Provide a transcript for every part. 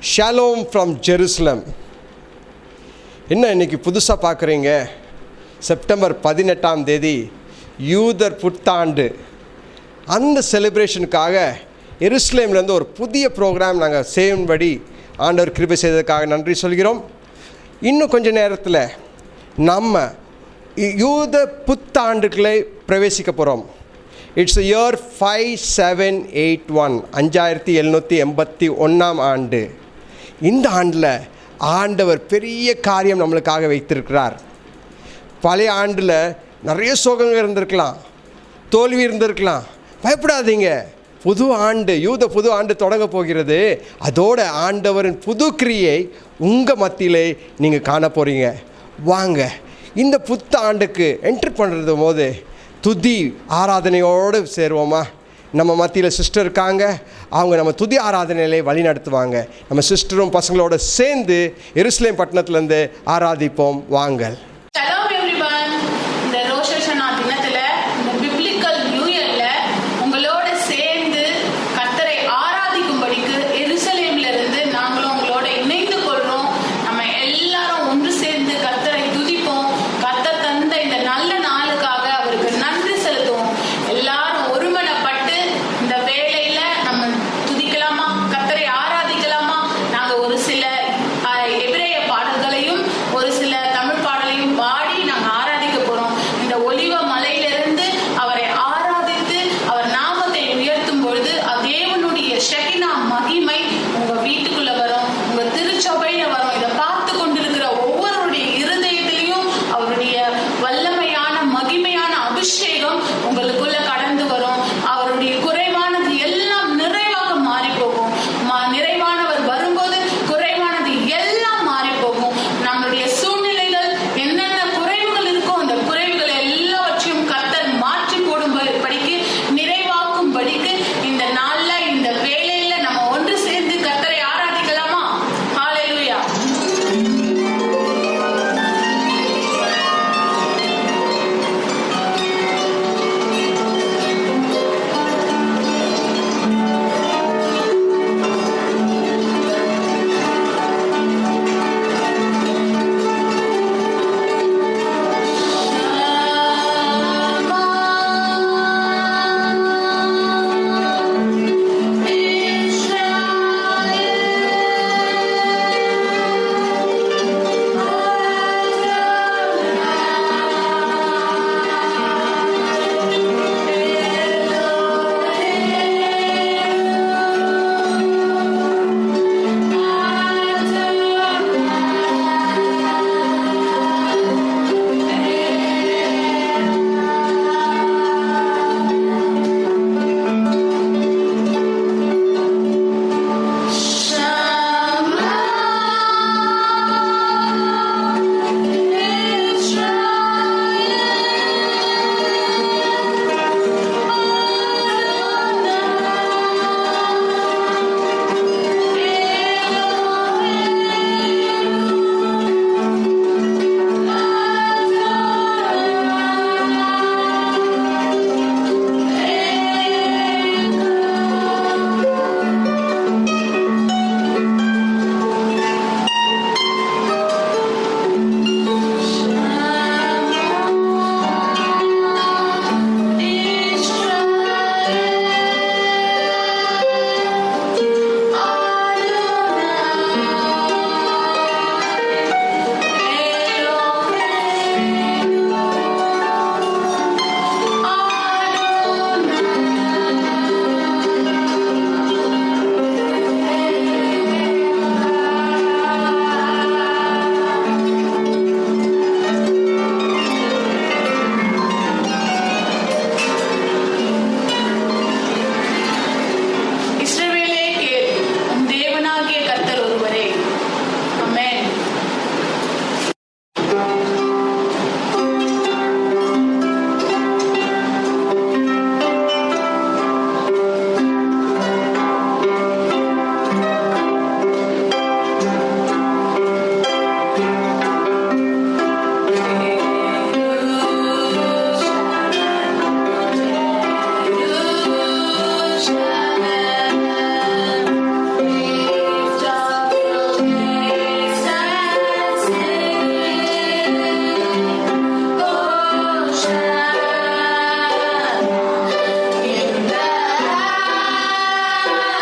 Shalom from Jerusalem. என்ன இன்றைக்கி புதுசாக பார்க்குறீங்க? செப்டம்பர் 18ஆம் தேதி யூதர் புத்தாண்டு. அந்த செலிப்ரேஷனுக்காக எருசலேம்லேருந்து ஒரு புதிய ப்ரோக்ராம் நாங்கள் செய்யும்படி ஆண்டவர் கிருபை செய்ததுக்காக நன்றி சொல்கிறோம். இன்னும் கொஞ்ச நேரத்தில் நம்ம யூத புத்தாண்டுகளை பிரவேசிக்க போகிறோம். இட்ஸ் இயர் 5781, 5781ஆம் ஆண்டு. இந்த ஆண்டில் ஆண்டவர் பெரிய காரியம் நம்மளுக்காக வைத்திருக்கிறார். பழைய ஆண்டில் நிறைய சோகங்கள் இருந்திருக்கலாம், தோல்வி இருந்திருக்கலாம். பயப்படாதீங்க, புது ஆண்டு, யூத புது ஆண்டு தொடங்க போகிறது. அதோட ஆண்டவரின் புது கிரியை உங்கள் மத்தியிலே நீங்கள் காண போகிறீங்க. வாங்க, இந்த புத்த ஆண்டுக்கு என்ட்ரு பண்ணுறது போது துதி ஆராதனையோடு சேருவோமா? நம்ம மத்தியில் சிஸ்டர் இருக்காங்க, அவங்க நம்ம துதி ஆராதனையிலே வழி நடத்துவாங்க. நம்ம சிஸ்டரும் பசங்களோட சேர்ந்து எருசலேம் பட்டணத்துலேருந்து ஆராதிப்போம். வாங்கள். படிக்கு நிறைவாக்கும் படிக்கு இந்த நாளில் இந்த வேலையில் நம்ம ஒன்று சேர்ந்து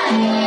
Oh,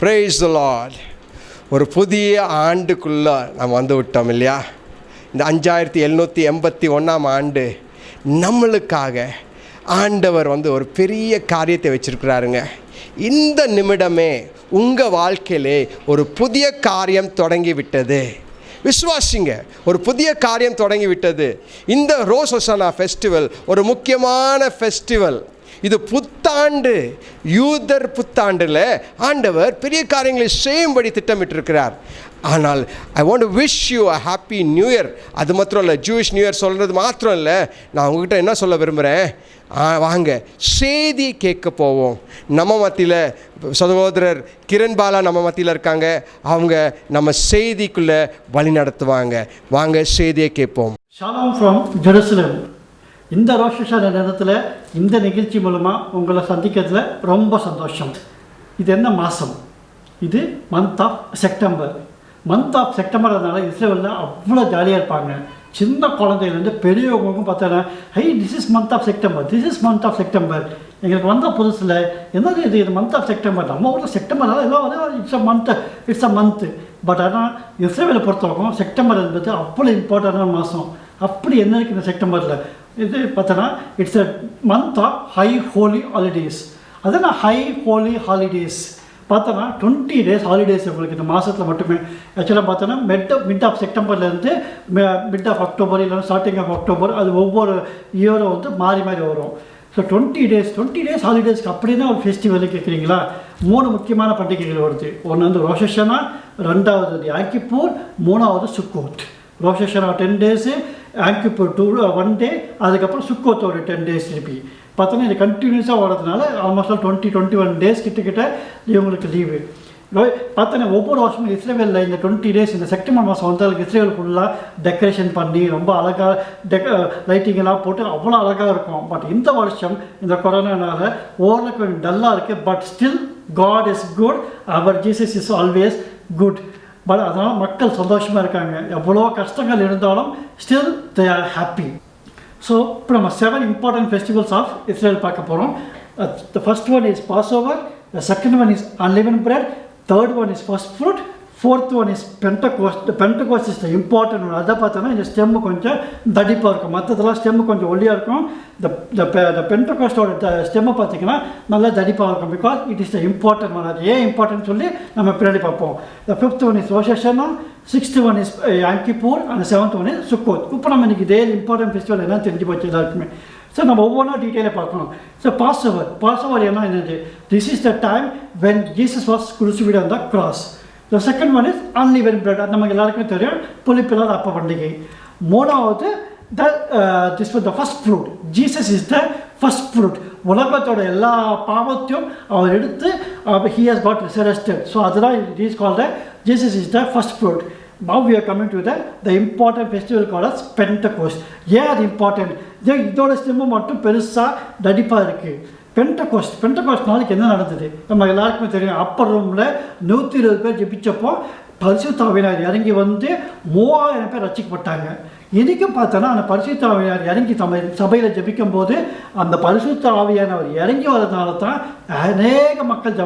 Praise the Lord. ஒரு புதிய ஆண்டுக்குள்ளே நம்ம வந்து விட்டோம் இல்லையா? இந்த 5781 ஆண்டு நம்மளுக்காக ஆண்டவர் வந்து ஒரு பெரிய காரியத்தை வச்சுருக்கிறாருங்க. இந்த நிமிடமே உங்கள் வாழ்க்கையிலே ஒரு புதிய காரியம் தொடங்கி விட்டது. விசுவாசிங்க, ஒரு புதிய காரியம் தொடங்கி விட்டது. இந்த ரோஸ் ஹொசானா ஃபெஸ்டிவல் ஒரு முக்கியமான ஃபெஸ்டிவல். இது புத்தாண்டு, யூதர் புத்தாண்டில் ஆண்டவர் பெரிய காரியங்களை செய்யும்படி திட்டமிட்டிருக்கிறார். ஆனால் I want to wish you a happy new year. அது மாத்திரம் இல்லை, ஜூயிஷ் நியூ இயர் சொல்கிறது மாத்திரம் இல்லை, நான் உங்ககிட்ட என்ன சொல்ல விரும்புகிறேன், வாங்க செய்தி கேட்க போவோம். நம்ம மத்தியில் சகோதரர் கிரண் பாலா நம்ம மத்தியில் இருக்காங்க. அவங்க நம்ம செய்திக்குள்ளே வழி நடத்துவாங்க. வாங்க செய்தியை கேட்போம். ஷாலாம் ஃப்ரம் ஜெருசலேம். இந்த ரோஷ் ஹொசானா நேரத்தில் இந்த நிகழ்ச்சி மூலமாக உங்களை சந்திக்கிறதுல ரொம்ப சந்தோஷம். இது என்ன மாதம்? இது month of September. Month of செப்டம்பர்னால இஸ்ரேலில் அவ்வளோ ஜாலியாக இருப்பாங்க. சின்ன குழந்தையிலேருந்து பெரியவங்களுக்கும் பார்த்தோன்னா, hi this is month of September, this is month of September. எங்களுக்கு வந்த புதுசில் என்னது இது மந்த் ஆஃப் செப்டம்பர், நம்ம ஊரில் செப்டம்பர் ஏதோ இட்ஸ் அ மந்த்து. பட் ஆனால் இஸ்ரேலை பொறுத்தவரைக்கும் செப்டம்பர் என்பது அவ்வளோ இம்பார்ட்டண்டான மாதம். அப்படி என்ன இருக்குது இந்த செப்டம்பரில்? இது பார்த்தோன்னா it's a month of high holy holidays. அதுதான் ஹை ஹோலி ஹாலிடேஸ். பார்த்தோன்னா 20 days ஹாலிடேஸ் உங்களுக்கு இந்த மாதத்தில் மட்டுமே. ஆக்சுவலாக பார்த்தோன்னா மிட் ஆஃப் செப்டம்பர்லேருந்து மிட் ஆஃப் அக்டோபர் இல்லைன்னா ஸ்டார்டிங் ஆஃப் அக்டோபர், அது ஒவ்வொரு இயரும் வந்து மாறி மாறி வரும். ஸோ 20 days ஹாலிடேஸ்க்கு அப்படின்னா ஒரு ஃபெஸ்டிவல் கேட்குறீங்களா? 3 முக்கியமான பண்டிகைகள் வருது. ஒன்று வந்து ரோஷ் ஹொசானா, ரெண்டாவது யாம் கிப்பூர், மூணாவது சுக்கோத். ரோஷ் ஹொசானா 10 days, யாம் கிப்பூர் 1 day, அதுக்கப்புறம் சுக்கோத் ஒரு 10 days திருப்பி. பார்த்தோன்னா இது கண்டினியூஸாக வரதுனால ஆல்மோஸ்ட் 20-21 days கிட்ட இவங்களுக்கு லீவு. பார்த்தோன்னா ஒவ்வொரு வருஷமும் இஸ்ரேலில் இந்த 20 days இந்த செப்டம்பர் மாதம் வந்தாலும் இஸ்ரேல் ஃபுல்லாக டெக்கரேஷன் பண்ணி ரொம்ப அழகாக லைட்டிங்கெல்லாம் போட்டு அவ்வளோ அழகாக இருக்கும். பட் இந்த வருஷம் இந்த கொரோனானால ஓரளவுக்கு கொஞ்சம் டல்லாக இருக்குது. But still God is good, our Jesus is always good. But அதனால் மக்கள் சந்தோஷமாக இருக்காங்க. எவ்வளோ கஷ்டங்கள் இருந்தாலும் still they are happy. So இப்போ நம்ம 7 important festivals ஆஃப் இஸ்ரேல் பார்க்க போகிறோம். The first one is Passover, the second one is unleavened bread, third one is first fruit, fourth one is Pentecost. The Pentecost is the important one. அதை பார்த்தோன்னா இந்த stem கொஞ்சம் தடிப்பாக இருக்கும், மற்றதெல்லாம் stem கொஞ்சம் ஒல்லியாக இருக்கும். the பென்டகோஸ்டோட ஸ்டெம்மை பார்த்தீங்கன்னா நல்லா தடிப்பாக இருக்கும். Because it is the important one. அது ஏன் இம்பார்ட்டன்ட் சொல்லி நம்ம பின்னாடி பார்ப்போம். the fifth one is ரோஷ் ஹொசானா, 6th one is யாம் Kippur, and 7th one is Sukkot. இப்போ நம்ம இன்றைக்கி டெய்லி இம்பார்ட்டன்ட் ஃபெஸ்டிவல் என்ன தெரிஞ்சு போச்சு எல்லாருக்குமே. ஸோ நம்ம ஒவ்வொன்றா டீட்டெயிலாக பார்க்கணும். ஸோ பாஸ்ஓவர் என்னது? This is the time when Jesus was crucified on the cross. The second one is unleavened bread. அது நமக்கு எல்லாருக்கும் தெரியும், புளிப்பில்லாத அப்ப பண்டிகை. மூணாவது this was the first fruit. Jesus is the first fruit. உலகத்தோட எல்லா பாவத்தையும் அவர் எடுத்து he has got resurrected. So அதுதான் it is called Jesus is the first fruit. Now we are coming to the important festival called as Pentecost. ஏன் அது important? இதோட stem மட்டும் பெருசாக தடிப்பாக இருக்குது. பென்டகோஸ்ட் நாளைக்கு என்ன நடந்தது நம்ம எல்லாருக்குமே தெரியும். அப்பர் ரூமில் 120 பேர் ஜெபிச்சப்போ பரிசுத்த ஆவியானவர் இறங்கி வந்து 3000 பேர் ரட்சிக்கப்பட்டாங்க. இன்றைக்கும் பார்த்தோன்னா அந்த பரிசுத்த ஆவியானவர் இறங்கி சபையில் ஜெபிக்கும் போது அந்த பரிசுத்த ஆவியானவர் இறங்கி வரதுனால தான் அநேக மக்கள்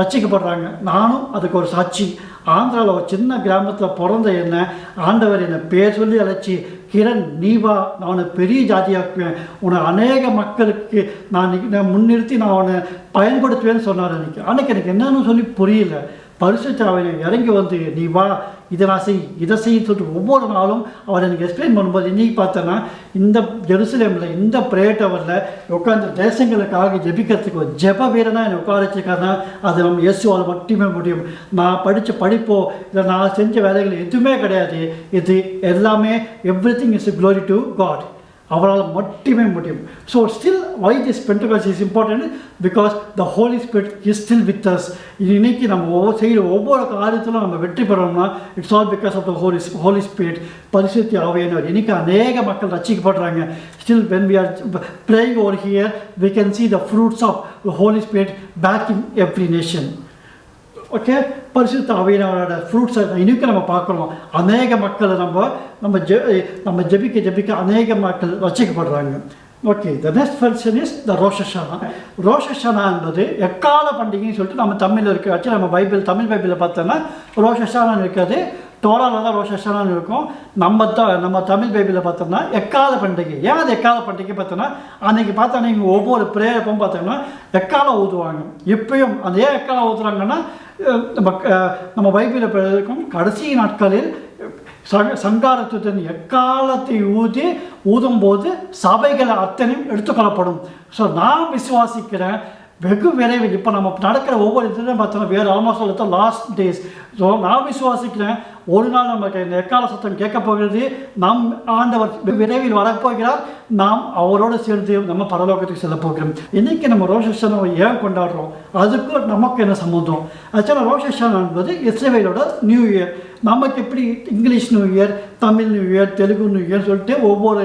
ரட்சிக்கப்படுறாங்க. நானும் அதுக்கு ஒரு சாட்சி. ஆந்திராவில் ஒரு சின்ன கிராமத்தில் பிறந்த என்ன ஆண்டவர் என்னை பேர் சொல்லி அழைச்சி, கிரண் நீ வா, நான் உன்னை பெரிய ஜாதியாக்குவேன், உன்னை அநேக மக்களுக்கு நான் முன்னிறுத்தி நான் உன்னை பயன்படுத்துவேன்னு சொன்னார். அன்றைக்கி எனக்கு என்னன்னு சொல்லி புரியல. பரிசுத்த ஆவியானவர் இறங்கி வந்து நீ வா, இதை நான் இதை சொல்லிட்டு ஒவ்வொரு நாளும் அவர் எனக்கு எக்ஸ்பிளைன் பண்ணும்போது இன்றைக்கி பார்த்தோன்னா இந்த ஜெருசலேமில் இந்த ப்ரேயர் டவரில் உட்காந்து தேசங்களுக்காக ஜெபிக்கிறதுக்கு ஒரு ஜெப வீரனாக என்னை உட்கார வச்சுருக்காருன்னா அது நம்ம இயேசுவால் மட்டுமே முடியும். நான் படித்த படிப்போ இல்லை நான் செஞ்ச வேலைகள் எதுவுமே கிடையாது. இது எல்லாமே everything is glory to God. அவரால் மட்டுமே முடியும். So still why this Pentecost is important? Because the Holy Spirit is still with us. இன்னைக்கு நம்ம செய்கிற ஒவ்வொரு காரியத்திலும் நம்ம வெற்றி பெறோம்னா it's all because of the Holy Spirit. பரிசுத்த ஆவியானவர் இன்னைக்கு அநேக மக்கள் ரட்சிக்கப்படுறாங்க. Still when we are praying over here we can see the fruits of the Holy Spirit back in every nation. Okay, பரிசுத்த ஆவியானவரோட ஃப்ரூட்ஸை இன்னைக்கு நம்ம பார்க்குறோம். அநேக மக்களை நம்ம ஜெபிக்க அநேக மக்கள் ரட்சிக்கப்படுறாங்க. Okay, the next function is the Rosh Hashanah. Rosh Hashanah என்பது எக்கால பண்டிகைன்னு சொல்லிட்டு நம்ம தமிழில் இருக்குது. ஆக்சுவலி நம்ம தமிழ் பைபிளில் பார்த்தோன்னா ரோஷ் ஹஷானான்னு இருக்காது, டோராவில் தான் ரோஷ் ஹஷானான்னு இருக்கும். நம்ம தமிழ் பைபிளில் பார்த்தோம்னா எக்கால பண்டிகை. ஏன் அது எக்கால பண்டிகை பார்த்தோன்னா, அன்றைக்கி பார்த்தோன்னா நீங்கள் ஒவ்வொரு ப்ரேயருக்கும் பார்த்தோன்னா எக்காலம் ஊதுவாங்க. இப்பயும் அந்த ஏன் எக்காலம் ஊதுறாங்கன்னா, நம்ம பைபிளில் இருக்கும் கடைசி நாட்களில் சங்காரத்துடன் எக்காலத்தை ஊதும்போது சபைகள் அத்தனையும் எடுத்துக்கொள்ளப்படும். ஸோ நான் விசுவாசிக்கிறேன் வெகு விரைவில் இப்போ நம்ம நடக்கிற ஒவ்வொரு இதுலையும் பார்த்தோன்னா வேறு ஆல்மோஸ்ட் சொல்லத்த லாஸ்ட் டேஸ். ஸோ நான் விசுவாசிக்கிறேன் ஒரு நாள் நமக்கு இந்த எக்கால சத்தம் கேட்க போகிறது. நம் ஆண்டவர் விரைவில் வரப்போகிறார். நாம் அவரோடு சேர்ந்து நம்ம பரலோகத்துக்கு செல்ல போகிறோம். இன்றைக்கி நம்ம ரோஷ் ஹஷானாவை ஏன் கொண்டாடுறோம், அதுக்கு நமக்கு என்ன சம்மந்தம்? ஆக்சுவலாக ரோஷ் ஹஷானா என்பது இஸ்ரவேலோட நியூ இயர். நமக்கு எப்படி English new year, Tamil new year, Telugu new year சொல்லிட்டு ஒவ்வொரு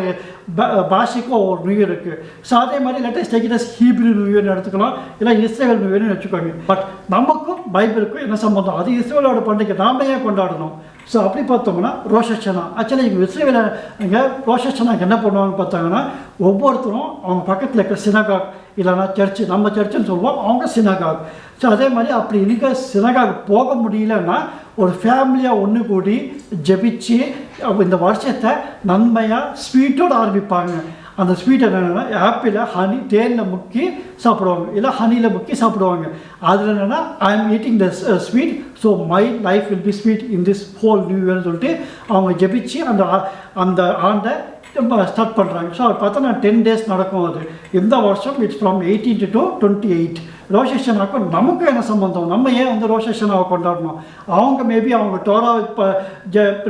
பாஷைக்கும் ஒவ்வொரு நியூ இயர் இருக்குது. ஸோ அதே மாதிரி லேட்டஸ்ட் டேக்கிட்டஸ் ஹீப்ரூ நியூ இயர்னு எடுத்துக்கலாம், இல்லை இஸ்ரேல் நியூ இயர்னு வச்சுக்கோங்க. பட் நமக்கும் பைபிளுக்கும் என்ன சம்பந்தம்? அது இஸ்ரேலோட பண்டிகை, நாம ஏன் கொண்டாடணும்? ஸோ அப்படி பார்த்தோம்னா ரோஷ் ஹஷானா ஆக்சுவலி இங்கே இஸ்ரேலில் இங்கே ரோஷ் ஹஷானாக்கு என்ன பண்ணுவாங்கன்னு பார்த்தாங்கன்னா, ஒவ்வொருத்தரும் அவங்க பக்கத்தில் இருக்கிற சினகாக் இல்லைனா சர்ச்சு, நம்ம சர்ச்சுன்னு சொல்லுவோம், அவங்க சினகாக். ஸோ அதே மாதிரி அப்படி இருக்க சினகாக் போக முடியலன்னா ஒரு ஃபேமிலியாக ஒன்று கூடி ஜெபிச்சு இந்த வருஷத்தை நன்மையாக ஸ்வீட்டோடு ஆரம்பிப்பாங்க. அந்த ஸ்வீட் என்னென்னா ஆப்பிளை தேனில் முக்கி சாப்பிடுவாங்க, இல்லை ஹனியில் முக்கி சாப்பிடுவாங்க. அதில் என்னென்னா I am eating the sweet, so my life will be sweet in this whole new இயர்னு சொல்லிட்டு அவங்க ஜெபிச்சு அந்த ஆண்டை ஸ்டார்ட் பண்ணுறாங்க. ஸோ அது பார்த்தா 10 days நடக்கும். அது இந்த வருஷம் இட்ஸ் ஃப்ரம் 18 to 28. ரோஷ் ஹஷானாக்கும் நமக்கு என்ன சம்பந்தம்? நம்ம ஏன் ரோஷ் ஹஷானாவை கொண்டாடணும்? அவங்க மேபி அவங்க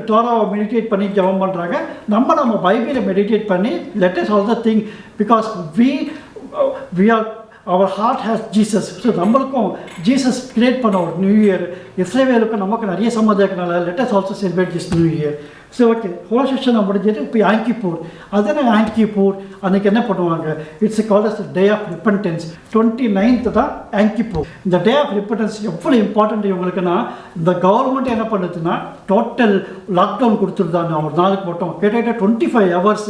டோராவை மெடிடேட் பண்ணி ஜெபம் பண்ணுறாங்க. நம்ம பைபிளை மெடிடேட் பண்ணி let us all the thing, because we are our heart has Jesus. ஸோ நம்மளுக்கும் ஜீசஸ் கிரியேட் பண்ண ஒரு நியூ இயர். இஸ்ரேலுக்கும் நமக்கு நிறைய சம்மந்தம் இருக்கனால let us also celebrate this new year. So okay, Rosh Hashanah முடிஞ்சது. இப்போ ஆங்கிப்பூர், அதனால் ஆங்கிப்பூர் அன்றைக்கி என்ன பண்ணுவாங்க? It's called as day of repentance. 29th தான் ஆங்கிப்பூர். இந்த டே ஆஃப் ரிப்பன்டன்ஸ் எவ்வளோ இம்பார்ட்டன்ட் இவங்களுக்குன்னா, இந்த கவர்மெண்ட் என்ன பண்ணுதுன்னா டோட்டல் லாக்டவுன் கொடுத்துருந்தாங்க ஒரு நாளுக்கு மட்டும். கிட்டத்தட்ட 25 hours.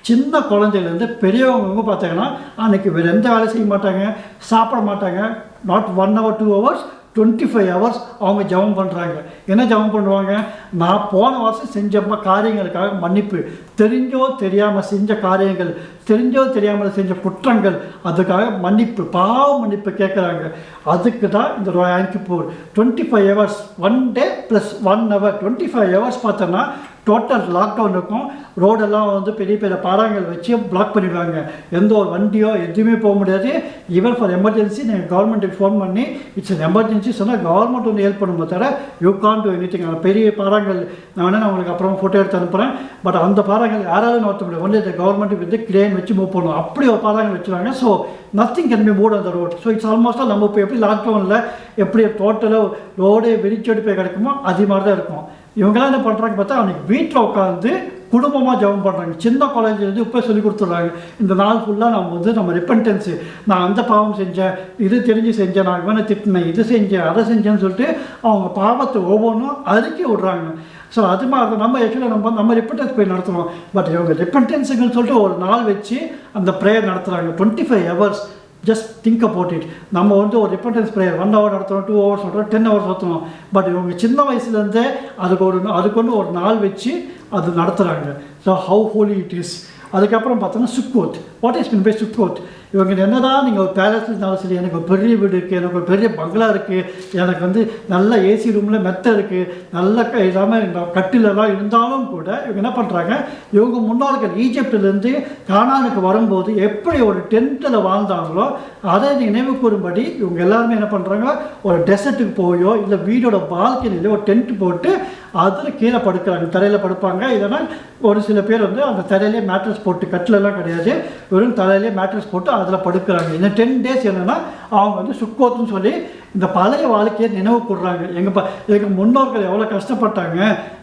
சின்ன குழந்தையிலேருந்து பெரியவங்க பார்த்தீங்கன்னா அன்றைக்கி வேறு எந்த வேலையும் செய்ய மாட்டாங்க, சாப்பிட மாட்டாங்க. நாட் 1 hour 2 hours, 25 hours அவங்க ஜெபம் பண்ணுறாங்க. என்ன ஜெபம் பண்ணுவாங்க? நான் போன வருஷம் செஞ்ச காரியங்களுக்காக மன்னிப்பு, தெரிஞ்சோ தெரியாமல் செஞ்ச காரியங்கள், தெரிஞ்சோ தெரியாமல் செஞ்ச குற்றங்கள், அதுக்காக மன்னிப்பு, பாவ மன்னிப்பு கேட்குறாங்க. அதுக்கு தான் இந்த ஆங்கிப்பூர். 25 hours, 1 day + 1 hour, 25 hours பார்த்தோன்னா டோட்டல் லாக்டவுன் இருக்கும். ரோடெல்லாம் பெரிய பெரிய பாறாங்கள் வச்சு பிளாக் பண்ணிடுவாங்க. எந்த ஒரு வண்டியோ எதுவுமே போக முடியாது. ஈவன் ஃபார் எமர்ஜென்சி நீங்கள் கவர்மெண்ட்டுக்கு ஃபோன் பண்ணி இட்ஸ் அன் எமர்ஜென்சி சொன்னால் கவர்மெண்ட் ஹெல்ப் பண்ணும்போது தவிர you Khan to any thing. பெரிய பாறாங்கள் நான் உங்களுக்கு அப்புறம் ஃபோட்டோ எடுத்து அனுப்புகிறேன். பட் அந்த பாறாங்கள் யாராலும் நோட்ட முடியாது. ஒன்லி இந்த கவர்மெண்ட்டுக்கு கிரேன் வச்சு மூவ் பண்ணுவோம். அப்படி ஒரு பாறாங்கள் வச்சுருவாங்க. So nothing can be move on the road. So it's ஆல்மோஸ்ட்டாக நம்ம இப்போ எப்படி லாக்டவுனில் எப்படி டோட்டலாக ரோடே வெறிச்சோடி போய் கிடைக்குமோ அது மாதிரி தான் இருக்கும். இவங்கெல்லாம் என்ன பண்ணுறாங்க பார்த்தா, அவனுக்கு வீட்டில் உட்காந்து குடும்பமாக ஜெபம் பண்ணுறாங்க. சின்ன காலேஜ்லேருந்து இப்போ சொல்லி கொடுத்துட்றாங்க. இந்த நாள் ஃபுல்லாக நம்ம ரிப்பன்டன்ஸு, நான் அந்த பாவம் செஞ்சேன், இது தெரிஞ்சு செஞ்சேன், நான் இவனை திட்டினேன், இது செஞ்சேன், அதை செஞ்சேன்னு சொல்லிட்டு அவங்க பாவத்தை ஒவ்வொன்றும் அறிக்கை விட்றாங்க. ஸோ அது மாதிரி நம்ம ஆக்சுவலாக நம்ம ரிப்பன்டன்ஸ் போய் நடத்துவோம். பட் இவங்க ரிப்பன்டன்ஸுங்கன்னு சொல்லிட்டு ஒரு நாள் வச்சு அந்த ப்ரேயர் நடத்துகிறாங்க. 25 hours. Just think about it. நம்ம ஒரு ரிப்பன்டன்ஸ் ப்ரேயர் 1 hour நடத்துகிறோம், 2 hours நடத்துகிறோம், 10 hours நடத்துகிறோம். பட் இவங்க சின்ன வயசுலேருந்தே அதுக்கு ஒரு நாள் வச்சு அது நடத்துகிறாங்க. So how holy it is. அதுக்கப்புறம் பார்த்தோன்னா Sukkot. What is mean by Sukkot? இவங்க என்னதான் நீங்கள் ஒரு பேலஸில் இருந்தாலும் சரி, எனக்கு ஒரு பெரிய வீடு இருக்குது, எனக்கு ஒரு பெரிய பங்களா இருக்குது, எனக்கு நல்ல ஏசி ரூமில் மெத்தை இருக்குது, நல்ல இல்லாமல் கட்டிலெல்லாம் இருந்தாலும் கூட இவங்க என்ன பண்ணுறாங்க, இவங்க முன்னோர்கள் ஈஜிப்டிலேருந்து கானானுக்கு வரும்போது எப்படி ஒரு டென்ட்டில் வாழ்ந்தாங்களோ அதை நினைவு கூறும்படி இவங்க எல்லாருமே என்ன பண்ணுறாங்க, ஒரு டெசர்ட்டுக்கு போயோ இல்லை வீடோட பால்கனியில் ஒரு டென்ட் போட்டு அதில் கீழே படுக்கிறாங்க, தரையில் படுப்பாங்க. இதனால் ஒரு சில பேர் அந்த தரையிலே மேட்ரஸ் போட்டு, கட்டிலெல்லாம் கிடையாது, வெறும் தலையிலே மேட்ரஸ் போட்டு அதில் படுக்கிறாங்க. இந்த 10 days என்னென்னா அவங்க சுக்கோத்துன்னு சொல்லி இந்த பழைய வாழ்க்கையை நினைவு கூடுறாங்க. எங்கள் முன்னோர்கள் எவ்வளோ கஷ்டப்பட்டாங்க,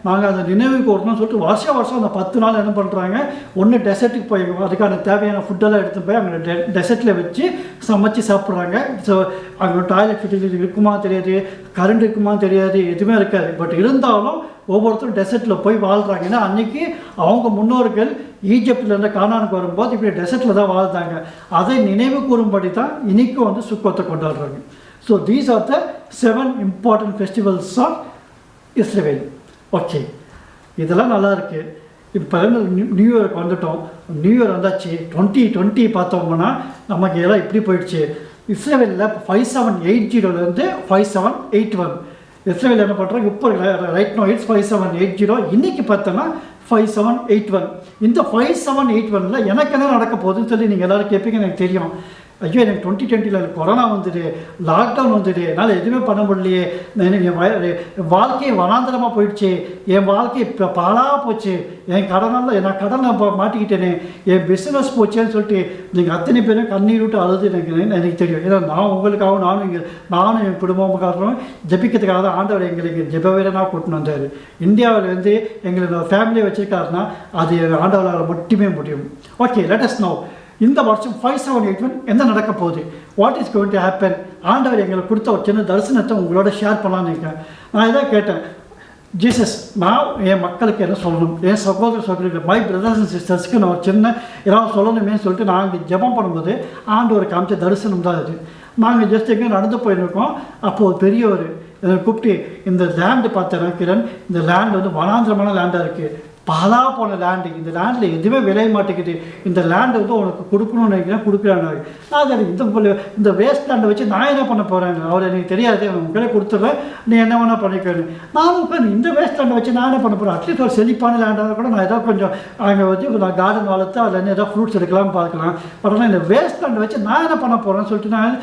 நாங்கள் அதை நினைவு கூறணும்னு சொல்லிட்டு வருஷம் அந்த 10 நாள் என்ன பண்ணுறாங்க, ஒன்று டெசர்ட்டுக்கு போய் அதுக்கான தேவையான ஃபுட்டெல்லாம் எடுத்து போய் அங்கே டெசர்ட்டில் வச்சு சமைச்சு சாப்பிட்றாங்க. ஸோ அங்கே டாய்லெட் ஃபெசிலிட்டி இருக்குமா தெரியாது, கரண்ட் இருக்குமா தெரியாது, எதுவுமே இருக்காது. பட் இருந்தாலும் ஒவ்வொருத்தரும் டெசர்ட்டில் போய் வாழ்கிறாங்க. ஏன்னா அன்றைக்கி அவங்க முன்னோர்கள் ஈஜிப்டிலேருந்து கானானுக்கு வரும்போது இப்படி டெசர்ட்டில் தான் வாழ்ந்தாங்க. அதை நினைவு கூறும்படி தான் இன்றைக்கும் வந்து சுக்கோத்தை கொண்டாடுறாங்க. So these are the 7 important festivals of Israel. Okay, இதெல்லாம் நல்லா இருக்குது. இப்போ நியூ இயருக்கு வந்துட்டோம். நியூ இயர் வந்தாச்சு. 2020 பார்த்தோம்னா நமக்கு எல்லாம் இப்படி போயிடுச்சு. இஸ்ரேலில் 5780 5781 இஸ்ரேல் என்ன பண்ணுறாங்க இப்போ ரைட் நோ இட்ஸ் 5780. இன்றைக்கி பார்த்தோன்னா 5781. இந்த 5781 எனக்கு என்ன நடக்க போகுதுன்னு சொல்லி நீங்கள் எல்லோரும் கேட்பீங்க. எனக்கு தெரியும். ஐயோ, எனக்கு 2020 கொரோனா வந்துடு, லாக்டவுன் வந்துடு, என்னால் எதுவுமே பண்ண முடியலையே, என் வாழ்க்கையை வனாந்தரமாக போயிடுச்சு, என் வாழ்க்கை இப்போ பாழாக போச்சு, என் நான் கடனை மாட்டிக்கிட்டேனே, என் பிஸ்னஸ் போச்சேன்னு சொல்லிட்டு நீங்கள் அத்தனை பேரும் கண்ணீர் விட்டு அழுது எனக்கு தெரியும். ஏன்னா நான் உங்களுக்காகவும் நானும் என் குடும்பமுக்காகவும் ஜெபிக்கிறதுக்காக தான் ஆண்டவர் எங்களுக்கு ஜெப வீரனாக கூட்டின்னு வந்தார். இந்தியாவிலேருந்து எங்களை ஃபேமிலியை வச்சுருக்காருன்னா அது ஆண்டவரால் மட்டுமே முடியும். ஓகே, லெட் அஸ் நோ இந்த வருஷம் 5781 என்ன நடக்க போகுது, what is going to happen. ஆண்டவர் எங்களுக்கு கொடுத்த ஒரு சின்ன தரிசனத்தை உங்களோட ஷேர் பண்ணலான்னு இருக்கேன். நான் இதான் கேட்டேன், ஜீசஸ் நான் என் மக்களுக்கு என்ன சொல்லணும், என் சகோதரர்கள் மை பிரதர்ஸ் அண்ட் சிஸ்டர்ஸ்க்கு நான் ஒரு சின்ன ஏதாவது சொல்லணுமே சொல்லிட்டு நாங்கள் ஜெபம் பண்ணும்போது ஆண்டவர் காமிச்ச தரிசனம் தான் இது. நாங்கள் ஜஸ்ட் எங்கே நடந்து போயிருக்கோம். அப்போது பெரியவர் என்னை கூப்பிட்டு இந்த லேண்டு பார்த்தேன் கிரண், இந்த லேண்டு வந்து வனாந்திரமான லேண்டாக இருக்குது, பாலா போன லேண்டு, இந்த லேண்டில் எதுவுமே விளைய மாட்டேங்குது, இந்த லேண்டு வந்து உனக்கு கொடுக்கணும்னு நினைக்கிறேன், கொடுக்குறாங்க. நான் இந்த வேஸ்ட் லேண்டை வச்சு நான் என்ன பண்ண போகிறேன், அவர் எனக்கு தெரியாது, உங்களே கொடுத்துட்றேன், நீ என்ன வேணால் பண்ணிக்கணும். நானும் இந்த வேஸ்ட் லேண்டை வச்சு நான் என்ன பண்ண போகிறேன், அட்லீஸ்ட் ஒரு செழிப்பான லேண்டாக கூட நான் ஏதாவது கொஞ்சம் அங்கே வச்சு நான் கார்டன் வளர்த்து அதில் என்ன ஏதாவது ஃப்ரூட்ஸ் எடுக்கலாம்னு பார்க்கலாம். பட் ஆனால் இந்த வேஸ்ட் லேண்டை வச்சு நான் என்ன பண்ண போகிறேன்னு சொல்லிட்டு நான்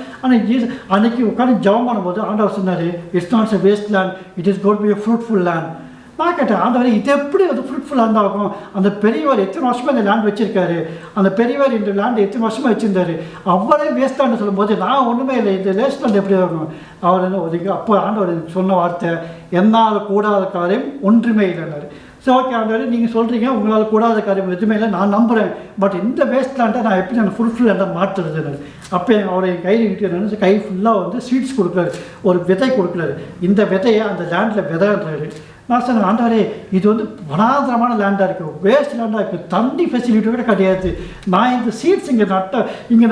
அன்னைக்கு உட்காந்து ஜபம் பண்ணும்போது ஆண்டவர் சொன்னார், it's not a waste land, it is got be a fruitful land. நான் கேட்டேன், ஆண்டவரே இது எப்படி வந்து ஃப்ரூட்ஃபுல் லேண்ட் ஆகும், அந்த பெரியவர் எத்தனை வருஷமாக இந்த லேண்ட் வச்சுருக்காரு, அந்த பெரியவர் இந்த லேண்டு எத்தனை வருஷமாக வச்சுருந்தாரு, அவரே வேஸ்ட் லேண்டு சொல்லும்போது நான் ஒன்றுமே இல்லை, இந்த வேஸ்ட் லேண்ட் எப்படி ஆகும். அவர் என்ன ஒதுங்க அப்போ ஆண்டவர் சொன்ன வார்த்தை, என்னால் கூடாத காரியம் ஒன்றுமே இல்லைன்னாரு. சரி, ஓகே ஆண்டவரே நீங்கள் சொல்கிறீங்க உங்களால் கூடாத காரியம் எதுவுமே இல்லை, நான் நம்புகிறேன். பட் இந்த வேஸ்ட் லேண்டை நான் எப்படி நான் ஃபுல்ஃபுல் லேண்டாக மாற்றுறதுன்னு அப்போ அவரை கையில் விட்டு கை ஃபுல்லாக வந்து சீட்ஸ் கொடுக்குறாரு, ஒரு விதை கொடுக்குறாரு. இந்த விதையை அந்த லேண்டில் விதைன்றாரு. நான் சொன்னேன், ஆண்டவரே இது வந்து வனாந்திரமான லேண்டாக இருக்குது, வேஸ்ட் லேண்டாக இருக்குது, தண்ணி ஃபெசிலிட்டி கூட கிடையாது. நான் இந்த சீட்ஸ் இங்கே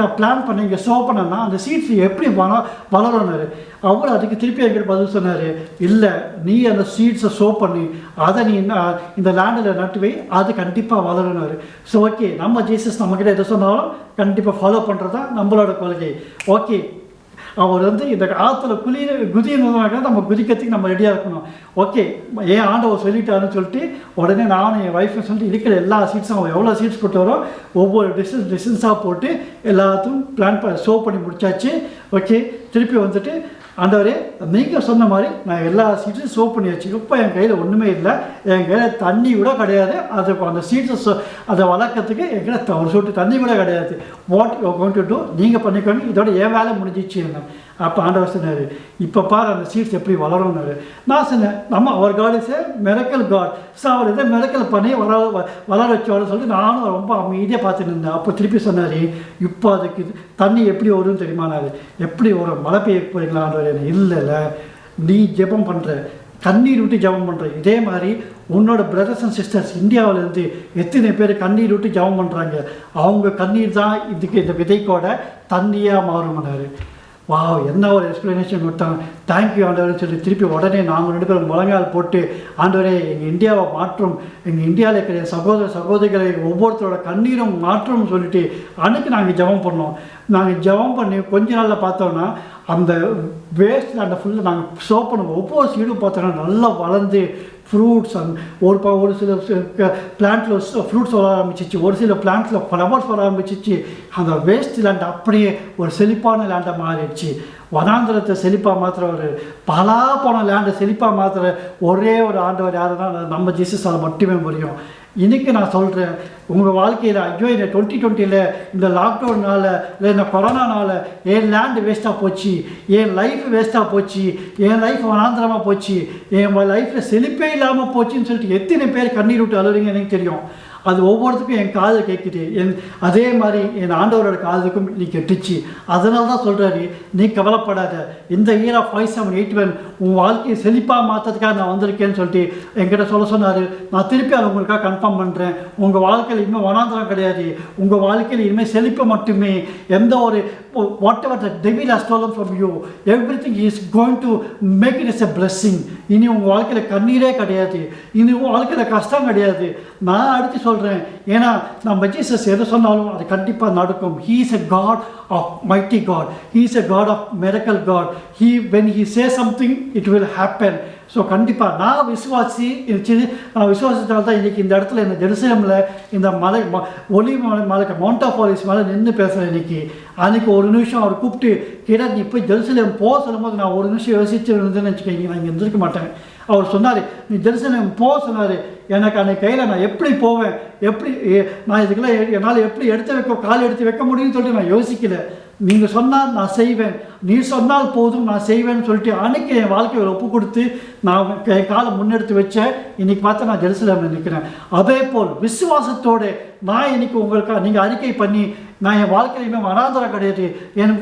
நான் பிளான் பண்ணேன், இங்கே ஷோ பண்ணேன்னா அந்த சீட்ஸ் எப்படி வளரணுன்னாரு. அவர் அதுக்கு திருப்பி எங்கிட்ட பதில் சொன்னார், இல்லை நீ அந்த சீட்ஸை ஷோ பண்ணி அதை நீ இந்த லேண்டில் நட்டு வை, அது கண்டிப்பாக வளரணுன்னாரு. ஸோ ஓகே, நம்ம ஜீசஸ் நம்மக்கிட்ட எதை சொன்னாலும் கண்டிப்பாக ஃபாலோ பண்ணுறது தான் நம்மளோட கொள்கை. ஓகே, அவர் வந்து இந்த ஆற்றுல குதினாக்க நம்ம குதிக்கிறதுக்கு நம்ம ரெடியாக இருக்கணும். ஓகே, ஏன் ஆண்டவர் சொல்லிட்டாருன்னு சொல்லிட்டு உடனே நானும் என் ஒய்ஃபை சொல்லிட்டு இருக்கிற எல்லா சீட்ஸும் அவன் எவ்வளோ சீட்ஸ் கொண்டு வரோம் ஒவ்வொரு டிஸ்டன்ஸாக போட்டு எல்லாத்தையும் பிளான் ஷோ பண்ணி முடிச்சாச்சு. ஓகே, திருப்பி வந்துட்டு ஆண்டவரே நீங்கள் சொன்ன மாதிரி நான் எல்லா சீட்ஸும் ஷோ பண்ணியாச்சு. இப்போ என் கையில் ஒன்றுமே இல்லை, என் கையில் தண்ணி கூட கிடையாது, அது அந்த சீட்ஸை அதை வளர்க்கறதுக்கு என் கையில் ஒரு சொட்டு தண்ணி கூட கிடையாது. What you going to do, நீங்கள் பண்ணிக்கணும், இதோட என் வேலை முடிஞ்சிச்சு. அப்போ ஆண்டவர் சொன்னார், இப்போ பாரு அந்த சீட்ஸ் எப்படி வளரும்னாரு. நான் சொன்னேன், நம்ம அவர் God is a miracle God. So அவர் இதை மிரக்கல் பண்ணி வளர வச்சோன்னு சொல்லிட்டு நானும் ரொம்ப அமைதியாக பார்த்துட்டு இருந்தேன். அப்போ திருப்பி சொன்னார், இப்போ அதுக்கு தண்ணி எப்படி வரும்னு தெரியுமானாரு. எப்படி வரும், மழை பெய்ய போகிறீங்களா ஆண்டவர்? இல்லை, நீ ஜெபம் பண்ணுற, கண்ணீர் விட்டு ஜெபம் பண்ணுற. இதே மாதிரி உன்னோட பிரதர்ஸ் அண்ட் சிஸ்டர்ஸ் இந்தியாவிலேருந்து எத்தனை பேர் கண்ணீர் விட்டு ஜெபம் பண்ணுறாங்க, அவங்க கண்ணீர் தான் இதுக்கு இந்த விதைக்கோட தண்ணியாக மாறும்னாரு. வா, என்ன ஒரு எக்ஸ்ப்ளனேஷன் கொடுத்தாங்க. தேங்க்யூ ஆண்டவர்னு சொல்லி திருப்பி உடனே நாங்கள் 2 பேரும் முழங்கால் போட்டு, ஆண்டவரே எங்கள் இந்தியாவை மாற்றும், எங்கள் இந்தியாவில் இருக்கிற சகோதரிகளை ஒவ்வொருத்தரோட கண்ணீரும் மாற்றம்னு சொல்லிட்டு அன்றைக்கி நாங்கள் ஜெபம் பண்ணோம். நாங்கள் ஜெபம் பண்ணி கொஞ்ச நாளில் பார்த்தோன்னா அந்த வேஸ்ட் லேண்டை ஃபுல்லாக நாங்கள் ஷோ பண்ணுவோம். ஒவ்வொரு சீடும் பார்த்தோன்னா நல்லா வளர்ந்து ஃப்ரூட்ஸ் ஒரு சில பிளான்ட்டில் ஃப்ரூட்ஸ் வர ஆரம்பிச்சிச்சு, ஒரு சில பிளான்ட்டில் ஃப்ளவர்ஸ் வர ஆரம்பிச்சிச்சு. அந்த வேஸ்ட் லேண்ட் அப்படியே ஒரு செழிப்பான லேண்டை மாறிடுச்சு. வனாந்திரத்தை செழிப்பாக மாத்திர, ஒரு பலா போன லேண்டை செழிப்பாக மாத்திர ஒரே ஒரு ஆண்டவர் யாருன்னா நம்ம ஜீசஸ் அதை மட்டுமே முடியும். இன்றைக்கி நான் சொல்கிறேன், உங்கள் வாழ்க்கையில் ஐயோ இந்த 2020 இந்த லாக்டவுனால் இல்லை இந்த கொரோனானால் என் லேண்டு வேஸ்ட்டாக போச்சு, என் லைஃப் வேஸ்ட்டாக போச்சு, என் லைஃப் வனாந்திரமாக போச்சு, என் லைஃப்பில் செழிப்பே இல்லாமல் போச்சுன்னு சொல்லிட்டு எத்தனை பேர் கண்ணீர் விட்டு அழுறீங்க எனக்கு தெரியும். அது ஒவ்வொருத்துக்கும் என் காதில் கேட்குது. அதே மாதிரி என் ஆண்டவரோட காதுக்கும் நீ கெட்டுச்சு. அதனால தான் சொல்கிறாரு, நீ கவலைப்படாத, இந்த இயர் ஆஃப் 5781 உன் வாழ்க்கையை செழிப்பாக மாற்றதுக்காக நான் வந்திருக்கேன்னு சொல்லிட்டு என்கிட்ட சொன்னார். நான் திருப்பி அதை உங்களுக்காக கன்ஃபார்ம் பண்ணுறேன். உங்கள் வாழ்க்கையில் இனிமேல் வனாந்திரம் கிடையாது. உங்கள் வாழ்க்கையில் இனிமேல் செழிப்பு மட்டுமே. எந்த ஒரு whatever the devil has stolen from you, everything he is going to make it as a blessing. இனி உங்கள் வாழ்க்கையில் கண்ணீரே கிடையாது. இனி உங்கள் வாழ்க்கையில் கஷ்டம் கிடையாது. நான் அடுத்து சொல்கிறேன், ஏன்னா நம்ம ஜீசஸ் எது சொன்னாலும் அது கண்டிப்பாக நடக்கும். He is a God of mighty God. He is a God of miracle God. When he says something, it will happen. So கண்டிப்பாக நான் விசுவாசத்தால் தான் இன்றைக்கி இந்த இடத்துல இந்த ஜெருசலேமில் இந்த மலை ஒலி மலைக்கு மவுண்ட் ஆஃப் ஆலிவ்ஸ் மேலே நின்று பேசுகிறேன். அன்றைக்கி ஒரு நிமிஷம் அவர் கூப்பிட்டு கேட்டா, நீ போய் ஜெருசலேம் போக சொல்லும்போது நான் ஒரு நிமிஷம் யோசிச்சு இருந்தேன்னு வச்சுக்கோங்க, நான் இங்கே இருந்திருக்க மாட்டேன். அவர் சொன்னார், நீ ஜெருசலேம் போக சொன்னார். எனக்கு அன்றைக்கு கையில் நான் எப்படி போவேன், எப்படி நான் இதுக்கெல்லாம் என்னால் எப்படி கால் எடுத்து வைக்க முடியும்னு சொல்லிட்டு நான் யோசிக்கலை. நீங்கள் சொன்னால் நான் செய்வேன், நீ சொன்னால் போதும் நான் செய்வேன்னு சொல்லிட்டு அன்றைக்கி என் வாழ்க்கையை ஒப்பு கொடுத்து நான் என் காலை முன்னெடுத்து வச்சேன். இன்றைக்கி பார்த்தா நான் ஜெருசலேமில் நிற்கிறேன். அதே போல் விசுவாசத்தோடு நான் இன்றைக்கி உங்களுக்கு நீங்கள் அறிக்கை பண்ணி, நான் என் வாழ்க்கையிலுமே வனாந்தரம் கிடையாது, என்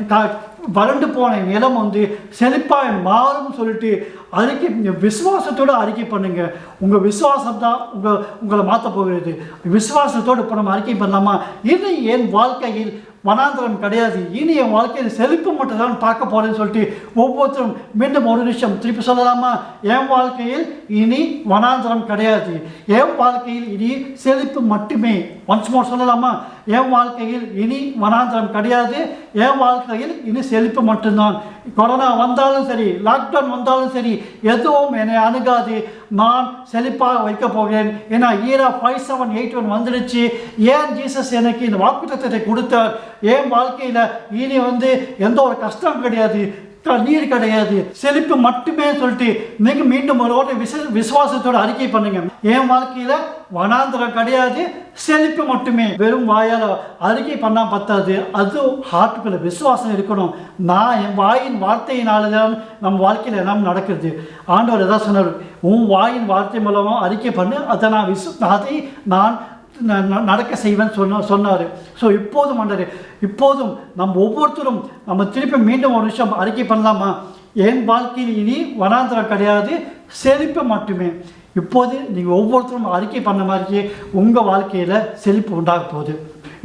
வறண்டு போன என் நிலம் செழிப்பாக மாறும்னு சொல்லிட்டு விசுவாசத்தோடு அறிக்கை பண்ணுங்க. உங்கள் விசுவாசம் தான் உங்களை மாற்ற போகிறது. விசுவாசத்தோடு இப்போ நம்ம அறிக்கை பண்ணலாமா, இனி என் வாழ்க்கையில் வனாந்திரம் கிடையாது, இனி என் வாழ்க்கையில் செழிப்பு மட்டும் தான் பார்க்க போகிறேன்னு சொல்லிட்டு ஒவ்வொருத்தரும் மீண்டும் ஒரு நிமிஷம் திருப்பி சொல்லலாமா, என் வாழ்க்கையில் இனி வனாந்திரம் கிடையாது, என் வாழ்க்கையில் இனி செழிப்பு மட்டுமே. ஒன்ஸ் மோர் சொல்லலாமா, என் வாழ்க்கையில் இனி வனாந்திரம் கிடையாது, என் வாழ்க்கையில் இனி செழிப்பு மட்டும்தான். கொரோனா வந்தாலும் சரி, லாக்டவுன் வந்தாலும் சரி, எதுவும் என்னை அணுகாது. நான் செழிப்பாக வைக்க போகிறேன். ஏன்னா இயர் ஆஃப் 5781 வந்துடுச்சு. ஏன் ஜீசஸ் எனக்கு இந்த வாக்குத்தத்தத்தை கொடுத்தார்? என் வாழ்க்கையில் இனி எந்த ஒரு கஷ்டம் கிடையாது, நீர் கிடையாது, செழிப்பு மட்டுமே சொல்லிட்டு நீங்கள் மீண்டும் ஒரு விசுவாசத்தோட அறிக்கை பண்ணுங்க. என் வாழ்க்கையில் வனாந்திரம் கிடையாது, செழிப்பு மட்டுமே. வெறும் வாயால் அறிக்கை பண்ணால் பத்தாது, அது ஹார்ட்டுக்குள்ள விசுவாசம் இருக்கணும். நான் என் வாயின் வார்த்தையினால தான் நம்ம வாழ்க்கையில் எல்லாம் நடக்குது. ஆண்டவர் எதாவது சொன்னார், உன் வாயின் வார்த்தை மூலமாக அறிக்கை பண்ணு, அதை நான் நடக்க செய்வேன் சொன்னார். ஸோ இப்போதும் நம்ம ஒவ்வொருத்தரும் நம்ம திருப்பி மீண்டும் ஒரு விஷயம் அறிக்கை பண்ணலாமா, என் வாழ்க்கையில் இனி வனாந்திரம் கிடையாது, செழிப்பு மட்டுமே. இப்போது நீங்கள் ஒவ்வொருத்தரும் அறிக்கை பண்ண மாதிரியே உங்கள் வாழ்க்கையில் செழிப்பு உண்டாக போகுது.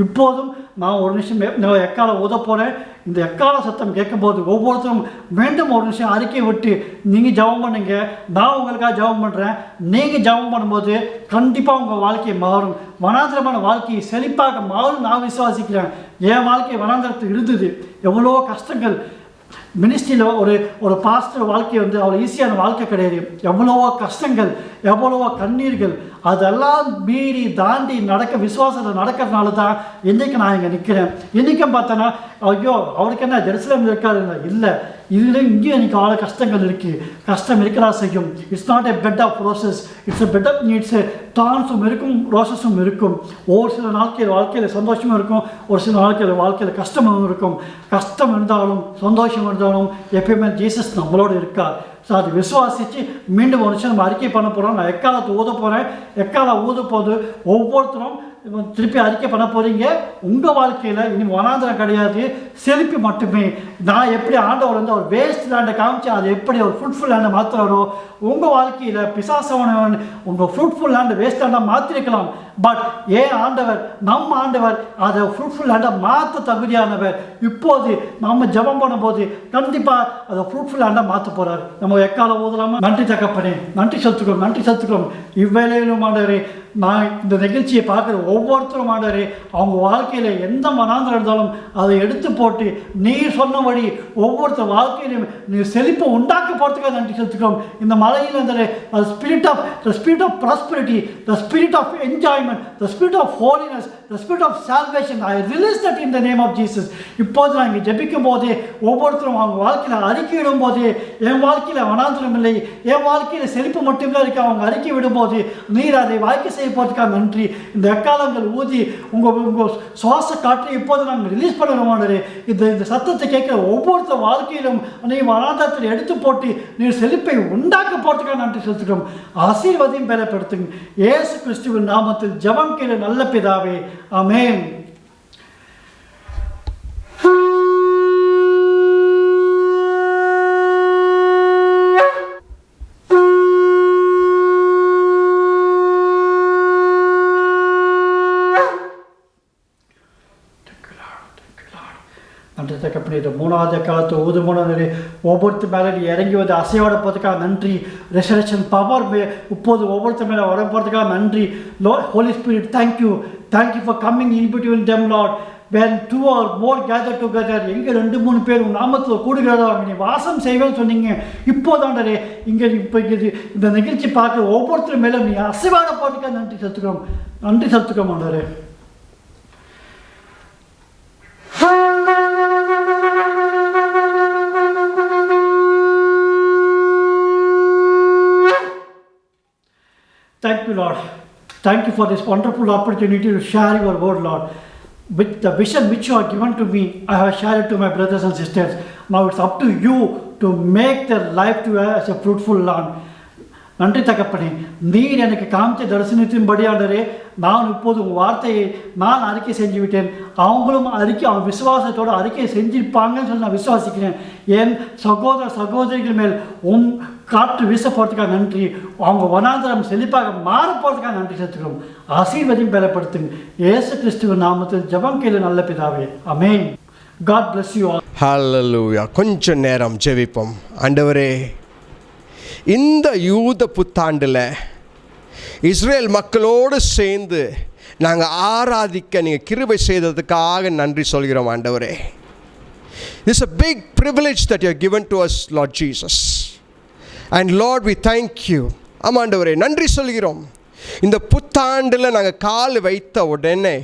இப்போதும் நான் ஒரு நிமிஷம் எக்கால ஊத போகிறேன். இந்த எக்கால சத்தம் கேட்கும்போது ஒவ்வொருத்தரும் மீண்டும் ஒரு நிமிஷம் அறிக்கை விட்டு நீங்கள் ஜெபம் பண்ணுங்க. நான் உங்களுக்காக ஜெபம் பண்ணுறேன். நீங்கள் ஜெபம் பண்ணும்போது கண்டிப்பாக உங்கள் வாழ்க்கை மாறும். வனாந்திரமான வாழ்க்கையை செழிப்பாக மாறும் நான் விசுவாசிக்கிறேன். என் வாழ்க்கை வனாந்திரத்தில் இருந்தது. எவ்வளோ கஷ்டங்கள். மினிஸ்ட்ரியில் ஒரு பாஸ்டர் வாழ்க்கை அவ்வளோ ஈஸியான வாழ்க்கை கிடையாது. எவ்வளவோ கஷ்டங்கள், எவ்வளவோ கண்ணீர்கள், அதெல்லாம் மீறி தாண்டி விசுவாசத்தில் நடக்கிறதுனால தான் இன்றைக்கி நான் இங்கே நிற்கிறேன். இன்றைக்கும் பார்த்தோன்னா, ஐயோ அவருக்கு என்ன ஜெருசலேம் இருக்காருங்க, இல்லை, இதில் இங்கேயும் எனக்கு அவ்வளோ கஷ்டங்கள் இருக்குது. கஷ்டம் இருக்கிறா செய்யும். It's not a bed of roses, it's a bed of needs. டான்ஸும் இருக்கும், ரோசஸும் இருக்கும். ஒரு சில வாழ்க்கையில் சந்தோஷமும் இருக்கும், ஒரு சில வாழ்க்கையில் கஷ்டமும் இருக்கும். கஷ்டம் இருந்தாலும் சந்தோஷம் இருந்தாலும் எப்பயுமே ஜீசஸ் நம்மளோடு இருக்கார். ஸோ அது விசுவாசித்து மீண்டும் ஒரு விஷயம் நம்ம அறிக்கை பண்ண போகிறோம். நான் எக்காலத்தை ஊத போகிறேன். எக்காலம் ஊத போது ஒவ்வொருத்தரும் திருப்பி அறிக்கை பண்ண போகிறீங்க. உங்கள் வாழ்க்கையில் இனி வனாந்திரம் கிடையாது, செழிப்பு மட்டுமே. நான் எப்படி ஆண்டவர் அவர் வேஸ்ட் லேண்டை காமிச்சு அதை எப்படி ஒரு ஃப்ரூட்ஃபுல் லேண்டை மாற்றுறாரோ, உங்கள் வாழ்க்கையில் பிசாசவன் உங்கள் ஃப்ரூட்ஃபுல் லேண்டை வேஸ்ட் லேண்டாக மாற்றிருக்கலாம். பட் ஏன் ஆண்டவர், நம்ம ஆண்டவர் அதை ஃப்ரூட்ஃபுல் லேண்டை மாற்ற தகுதியானவர். இப்போது நம்ம ஜெபம் பண்ணும்போது கண்டிப்பாக அதை ஃப்ரூட்ஃபுல் லேண்டாக மாற்ற போகிறார். நம்ம எக்காலம் ஊதலாமா? நன்றி தகப்பனே, நன்றி செலுத்துக்கிறோம். இவ்வேளையிலும் ஆண்டவரே, நான் இந்த நிகழ்ச்சியை பார்க்குற ஒவ்வொருத்தரும் ஆண்டவரே, அவங்க வாழ்க்கையில் எந்த மனாந்திரம் இருந்தாலும் அதை எடுத்து போட்டு நீர் சொன்னபடி ஒவ்வொருத்தர் வாழ்க்கையிலும் நீர் செழிப்பை உண்டாக்க போகிறதுக்காக நன்றி செலுத்துக்கிறோம். இந்த மலையில் the spirit of prosperity, the spirit of enjoyment, the spirit of holiness, the spirit of salvation, I release that in the name of Jesus. இப்போது நான் இங்கே ஜெபிக்கும் போதே ஒவ்வொருத்தரும் அவங்க வாழ்க்கையில் அறிக்கையிடும் போதே, என் வாழ்க்கையில் வாழ்க்கையில் வனாந்திரம் இல்லை, என் வாழ்க்கையில் செழிப்பு மட்டும்தான் இருக்கு. அவங்க அறிக்கை விடும்போது நீர் அதை வாழ்க்கை செய்ய போகிறதுக்காக நன்றி. இந்த எக்காலங்கள் ஊதி உங்கள் சுவாச காற்றை இப்போது நாங்கள் ரிலீஸ் பண்ணுறோமானே. இந்த சத்தத்தை கேட்குற ஒவ்வொருத்தர் வாழ்க்கையிலும் நீ வனாந்தரத்தில் எடுத்து போட்டு நீர் செழிப்பை உண்டாக்க போகிறதுக்காக நன்றி செலுத்துகிறோம். ஆசீர்வாதம் பெறப்படுத்துங்க. இயேசு கிறிஸ்துவின் நாமத்தில் ஜெபம் கேளு நல்ல பிதாவே, ஆமென். நன்றி தகப்பனே. இந்த மூணாவது காலத்து ஊதுமோனே ஒவ்வொருத்தர் மேலே நீ இறங்கி வந்து அசையோட போகிறதுக்காக நன்றி. ரெசரக்ஷன் பவர் இப்போது ஒவ்வொருத்தர் மேலே வர போகிறதுக்காக நன்றி. Lord Holy Spirit, thank you for coming in between them Lord. when 2 or more gather together, எங்கே 2-3 பேர் உன் நாமத்தில் கூடுகிறதோ அங்கே நீ வாசம் செய்வேன்னு சொன்னீங்க. இப்போதாண்டரே இங்கே இப்போ இந்த நிகழ்ச்சி பார்க்குற ஒவ்வொருத்தர் மேலே நீ அசைவாட போகிறதுக்காக நன்றி செலுத்துக்கிறோம் ஆண்டவரே. Thank you, Lord. Thank you for this wonderful opportunity to share your word, Lord. With the vision which you have given to me, I have shared it to my brothers and sisters. Now it's up to you to make their life to as a fruitful land. நன்றி தகப்பனே. நீர் எனக்கு காமிச்ச தரிசனத்தின்படி ஆண்டவரே, நான் இப்போது உங்கள் வார்த்தையை நான் அறிக்கை செஞ்சு விட்டேன். அவங்களும் அவங்க விசுவாசத்தோடு அறிக்கை செஞ்சிருப்பாங்கன்னு சொல்லி நான் விசுவாசிக்கிறேன். என் சகோதரிகள் மேல் உன் காற்று வீச போகிறதுக்காக நன்றி. அவங்க வனாந்தரம் செழிப்பாக மாற போகிறதுக்காக நன்றி செலுத்துகிறோம். ஆசீர்வாதம் பெறப்படுத்துங்க. இயேசு கிறிஸ்துவின் நாமத்தில் ஜெபம் கேளு நல்ல பிதாவே, ஆமென். God bless you all. ஹல்லேலூயா. கொஞ்ச நேரம் ஜெபிப்போம். ஆண்டவரே, இந்த யூத புத்தாண்டில் இஸ்ரேல் மக்களோடு சேர்ந்து நாங்கள் ஆராதிக்க நீங்கள் கிருபை செய்ததுக்காக நன்றி சொல்கிறோம் ஆண்டவரே. This is a big privilege that you have given to us, Lord Jesus. And Lord, we thank you. ஆமாண்டவரே, நன்றி சொல்கிறோம். இந்த புத்தாண்டில் நாங்கள் கால் வைத்த உடனே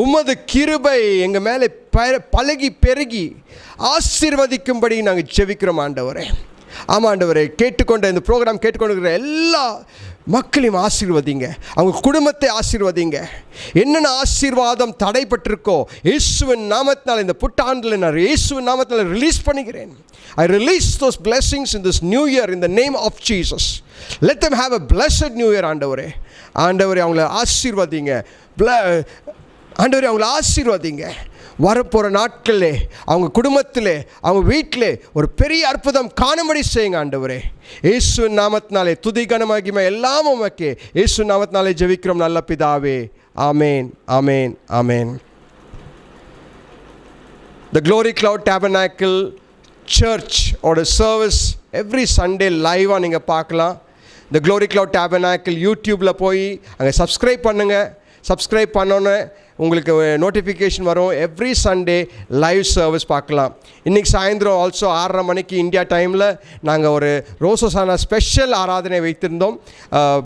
உமது கிருபை எங்கள் மேலே பழகி பெருகி ஆசீர்வதிக்கும்படி நாங்கள் ஜெபிக்கிறோம் ஆண்டவரே. ஆமாண்டவரே, இந்த ப்ரோக்ராம் கேட்டுக்கொண்டிருக்கிற எல்லா மக்களையும் ஆசீர்வதிங்க, அவங்க குடும்பத்தை ஆசீர்வதிங்க. என்னென்ன ஆசீர்வாதம் தடைப்பட்டிருக்கோ இயேசுவின் நாமத்தினால் இந்த புத்தாண்டில் நான் இயேசுவின் நாமத்தினால் ரிலீஸ் பண்ணுகிறேன். I release those blessings in this new year in the name of Jesus. Let them have a blessed new year ஆண்டவரே. அவங்கள ஆசீர்வதிங்க. அவங்கள ஆசீர்வதிங்க. வரப்போகிற நாட்களிலே அவங்க குடும்பத்திலே அவங்க வீட்டிலே ஒரு பெரிய அற்புதம் காணும்படி செய்யுங்க ஆண்டவரே. இயேசுவின் நாமத்தினாலே துதி கன மகிமை எல்லாம் உமக்கே. இயேசுவின் நாமத்தினாலே ஜெபிக்கிறோம் நல்ல பிதாவே, ஆமென், ஆமென், ஆமென். The Glory Cloud Tabernacle Church ஓட சர்வீஸ் எவ்ரி சண்டே லைவாக நீங்கள் பார்க்கலாம். The Glory Cloud Tabernacle யூடியூப்பில் போய் அங்கே சப்ஸ்கிரைப் பண்ணோன்னே உங்களுக்கு நோட்டிஃபிகேஷன் வரும். எவ்ரி சண்டே லைவ் சர்வீஸ் பார்க்கலாம். இன்றைக்கி சாயந்தரம் ஆல்சோ 6:30 மணிக்கு இந்தியா டைமில் நாங்கள் ஒரு ரோசோசானா ஸ்பெஷல் ஆராதனை வைத்திருந்தோம்.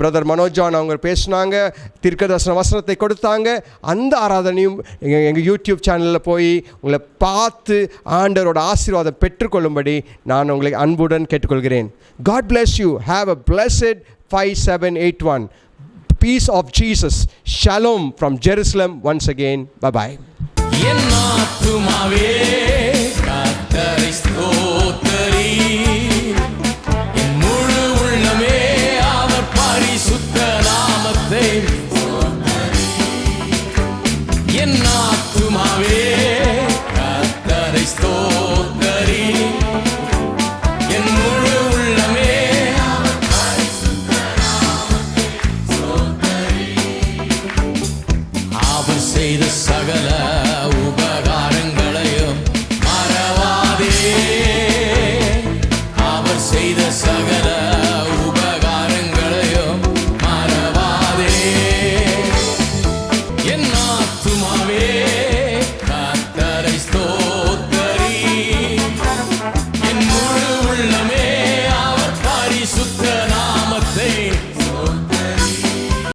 பிரதர் மனோஜான் அவங்க பேசினாங்க, தீர்க்கதரிசன வசனத்தை கொடுத்தாங்க. அந்த ஆராதனையும் எங்கள் யூடியூப் சேனலில் போய் உங்களை பார்த்து ஆண்டவரோட ஆசீர்வாதம் பெற்றுக்கொள்ளும்படி நான் உங்களை அன்புடன் கேட்டுக்கொள்கிறேன். God bless you. Have a blessed 5781. Peace of Jesus. Shalom from Jerusalem once again. Bye-bye. செய்த சகல